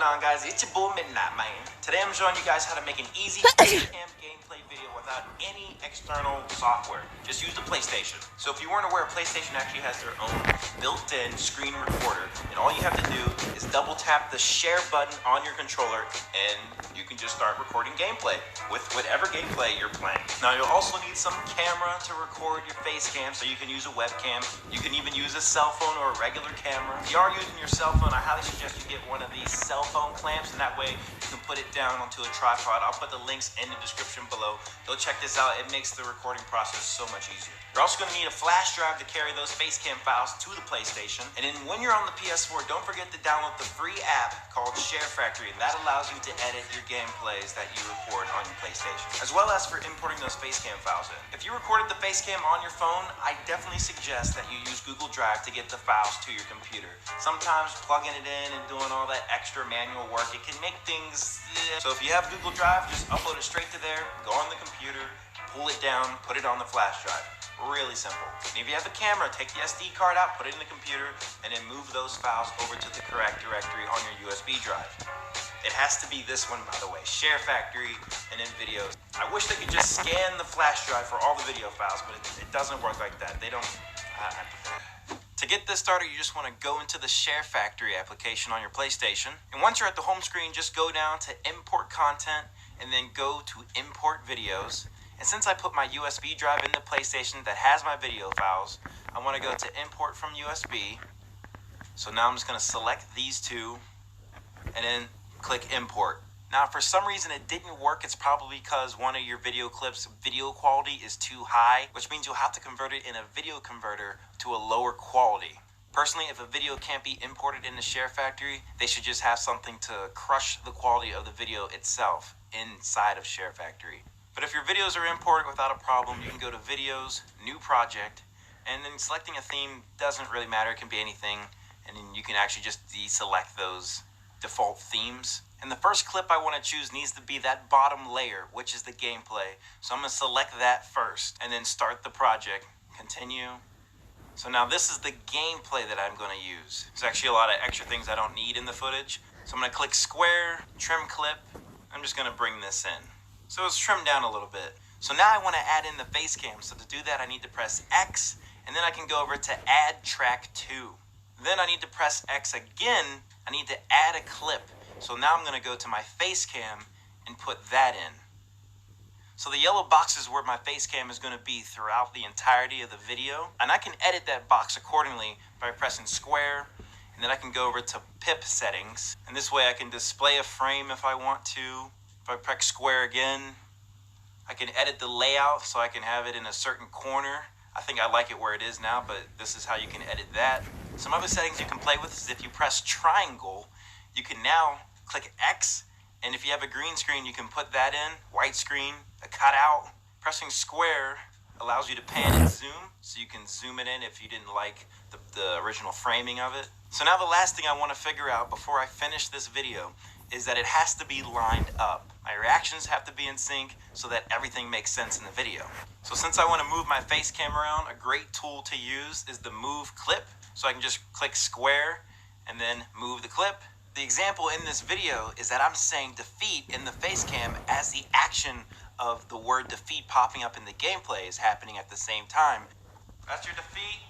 on, guys? It's your boy Midnight Man. Today I'm showing you guys how to make an easy webcam gameplay video without any external software. Just use the PlayStation. So if you weren't aware, PlayStation actually has their own built-in screen recorder, and all you have to do is double tap the share button on your controller, and you can just start recording gameplay with whatever gameplay you're playing. Now you'll also need some camera to record your face cam, so you can use a webcam. You can even use a cell phone or a regular camera. If you are using your cell phone, I highly suggest you get one of these cell phone clamps, and that way you can put it down onto a tripod. I'll put the links in the description below. Go check this out. It makes the recording process so much easier. You're also going to need a flash drive to carry those face cam files to the PlayStation. And then when you're on the PS4, don't forget to download the free app called Share Factory, and that allows you to edit your gameplays that you record on your PlayStation, as well as for importing those face cam files in. If you recorded the face cam on your phone, I definitely suggest that you use Google Drive to get the files to your computer. Sometimes plugging it in and doing all that extra manual work, it can make things... So if you have Google Drive, just upload it straight to there, go on the computer, pull it down, put it on the flash drive. Really simple. And if you have a camera, take the SD card out, put it in the computer, and then move those files over to the correct directory on your USB drive. It has to be this one, by the way, Share Factory, and then videos. I wish they could just scan the flash drive for all the video files, but it doesn't work like that. They don't... To get this started, you just want to go into the Share Factory application on your PlayStation. And once you're at the home screen, just go down to Import Content, and then go to Import Videos. And since I put my USB drive in the PlayStation that has my video files, I want to go to Import from USB. So now I'm just going to select these two, and then click Import. Now, if for some reason it didn't work, it's probably because one of your video clips' video quality is too high, which means you'll have to convert it in a video converter to a lower quality. Personally, if a video can't be imported in the Share Factory, they should just have something to crush the quality of the video itself inside of Share Factory. But if your videos are imported without a problem, you can go to Videos, New Project, and then selecting a theme doesn't really matter. It can be anything, and then you can actually just deselect those default themes. And the first clip I want to choose needs to be that bottom layer, which is the gameplay. So I'm going to select that first, and then start the project. Continue. So now this is the gameplay that I'm going to use. There's actually a lot of extra things I don't need in the footage. So I'm going to click Square, Trim Clip. I'm just going to bring this in. So it's trimmed down a little bit. So now I want to add in the face cam. So to do that, I need to press X, and then I can go over to Add Track 2. Then I need to press X again. I need to add a clip. So now I'm going to go to my face cam and put that in. So the yellow box is where my face cam is going to be throughout the entirety of the video. And I can edit that box accordingly by pressing Square, and then I can go over to PIP settings. And this way I can display a frame if I want to. If I press Square again, I can edit the layout so I can have it in a certain corner. I think I like it where it is now, but this is how you can edit that. Some other settings you can play with is if you press triangle, you can now click X, and if you have a green screen, you can put that in, white screen, a cutout. Pressing Square allows you to pan and zoom, so you can zoom it in if you didn't like the original framing of it. So now the last thing I want to figure out before I finish this video is that it has to be lined up. My reactions have to be in sync so that everything makes sense in the video. So since I want to move my face cam around, a great tool to use is the Move Clip. So I can just click Square and then move the clip. The example in this video is that I'm saying defeat in the face cam as the action of the word defeat popping up in the gameplay is happening at the same time. That's your defeat.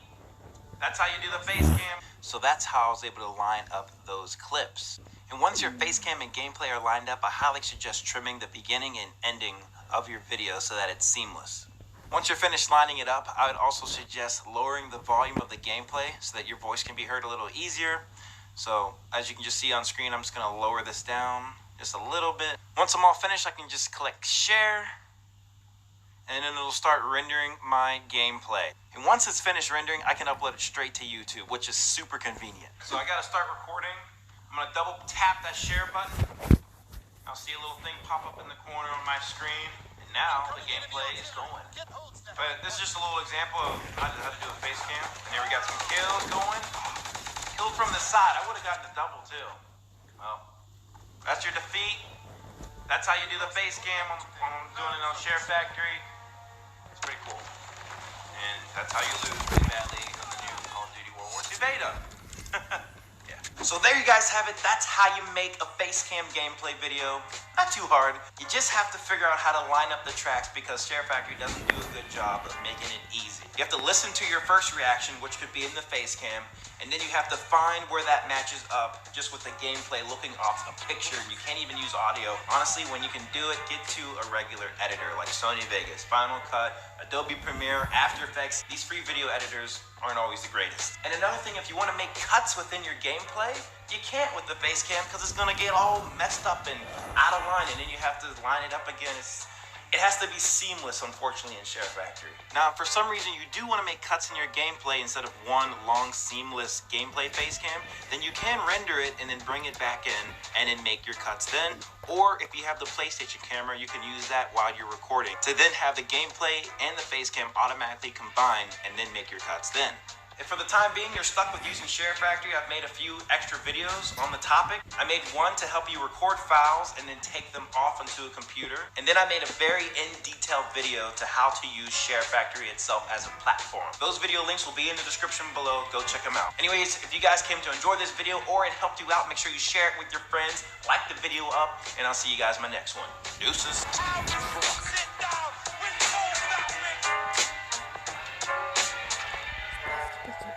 That's how you do the face cam. So that's how I was able to line up those clips. And once your face cam and gameplay are lined up, I highly suggest trimming the beginning and ending of your video so that it's seamless. Once you're finished lining it up, I would also suggest lowering the volume of the gameplay so that your voice can be heard a little easier. So as you can just see on screen, I'm just going to lower this down just a little bit. Once I'm all finished, I can just click Share, and then it'll start rendering my gameplay. And once it's finished rendering, I can upload it straight to YouTube, which is super convenient. So I got to start recording. I'm going to double tap that share button. I'll see a little thing pop up in the corner on my screen. And now the gameplay is going. But this is just a little example of how to do a face cam. And here we got some kills going. Killed from the side. I would have gotten a double too. Well, that's your defeat. That's how you do the face cam when I'm doing it on Share Factory. It's pretty cool. And that's how you lose pretty badly on the new Call of Duty World War II beta. Yeah. So there you guys have it. That's how you make a Facecam gameplay video. Not too hard. You just have to figure out how to line up the tracks because Share Factory doesn't do a good job of making it easy. You have to listen to your first reaction, which could be in the Facecam, and then you have to find where that matches up just with the gameplay looking off a picture. You can't even use audio. Honestly, when you can do it, get to a regular editor like Sony Vegas, Final Cut, Adobe Premiere, After Effects. These free video editors aren't always the greatest. And another thing, if you want to make cuts within your gameplay, you can't with the Facecam because it's going to get all messed up and out of line, and then you have to line it up again. It has to be seamless, unfortunately, in Share Factory. Now, if for some reason you do want to make cuts in your gameplay instead of one long, seamless gameplay Facecam, then you can render it and then bring it back in and then make your cuts then. Or if you have the PlayStation camera, you can use that while you're recording to then have the gameplay and the Facecam automatically combine and then make your cuts then. If for the time being you're stuck with using Share Factory, I've made a few extra videos on the topic. I made one to help you record files and then take them off onto a computer. And then I made a very in-detail video to how to use Share Factory itself as a platform. Those video links will be in the description below. Go check them out. Anyways, if you guys came to enjoy this video or it helped you out, make sure you share it with your friends, like the video up, and I'll see you guys in my next one. Deuces. Peki.